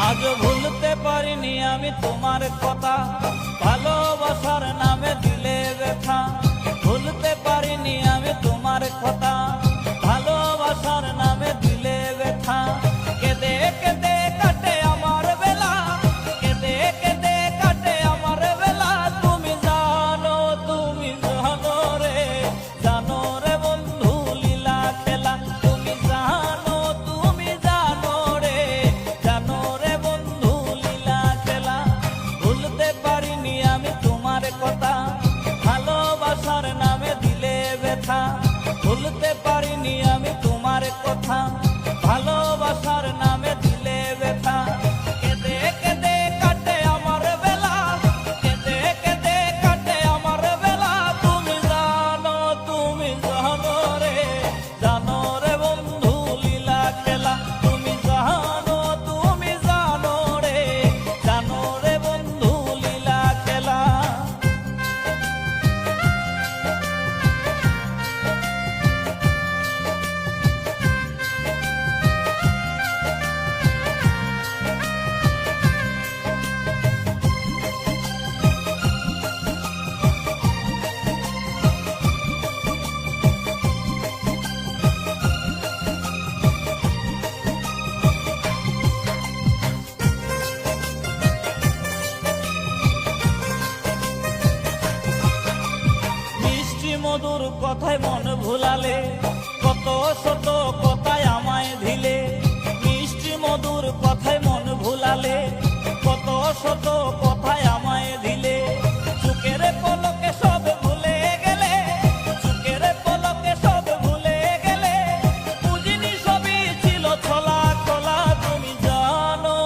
আজ ভুলতে পারিনি আমি তোমার কথা, ভালোবাসার নামে দিলে ব্যথা। ভুলতে পারিনি আমি তোমার কথা, ভালোবাসার নামে দিলে ব্যথা। কেঁদে কেঁদে কাটে আমার বেলা, কেঁদে কেঁদে কাটে আমার বেলা। তুমি জানো রে, জানো রে বন্ধু লীলা খেলা। তুমি জানো রে, জানো রে বন্ধু লীলা খেলা। ভুলতে পারিনি আমি তোমার কথা, ভালোবাসার নামে দিলে ব্যথা। ভুলতে পারিনি আমি তোমার কথা, ভালোবাসার নামে দিলে ব্যথা। কেঁদে কেঁদে কাটে আমার বেলা, কেঁদে কেঁদে কাটে আমার বেলা। তুমি জানো রে, জানো রে বন্ধু লীলা খেলা। তুমি জানো রে, জানো রে বন্ধু লীলা খেলা। মধুর কথায় মন ভুলালে, কত শত কথায় আমায় দিলে। মিষ্টি মধুর কথায় মন ভুলালে, কত শত কথায় আমায় দিলে। চোখের পলকে সব ভুলে গেলে, চোখের পলকে সব ভুলে গেলে। বুঝিনি সবই ছিল ছলা কলা। তুমি জানো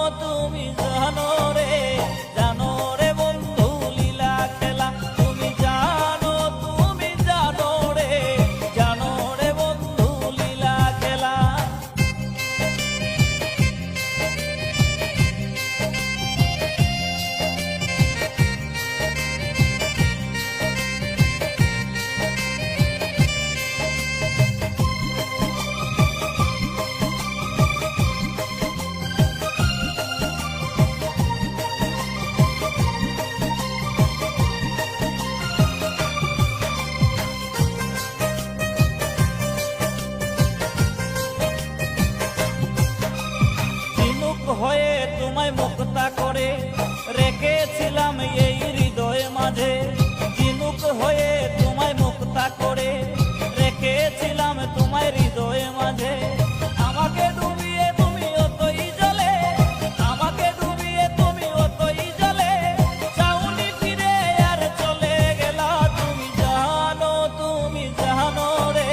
রে, জানো রে বন্ধু লীলা খেলা। তুমি জানো রে, জানো রে বন্ধু লীলা খেলা। হয়ে তোমায় মুক্তা করে রেখেছিলাম এই হৃদয় মাঝে। ঝিনুক হয়ে তোমায় মুক্তা করে রেখেছিলাম তোমায় হৃদয় মাঝে। আমাকে ডুবিয়ে তুমি অতই জলে, আমাকে ডুবিয়ে তুমি অতই জলে। চাউনি ফিরে আর চলে গেলা। তুমি জানো রে,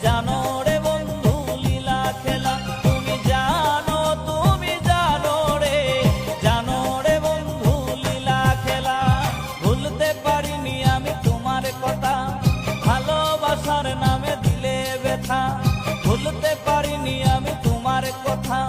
জানো রে বন্ধু লীলা খেলা। তুমি জানো রে, জানো রে বন্ধু লীলা খেলা। ভুলতে পারিনি আমি তোমার কথা, ভালোবাসার নামে দিলে ব্যথা। ভুলতে পারিনি আমি তোমার কথা,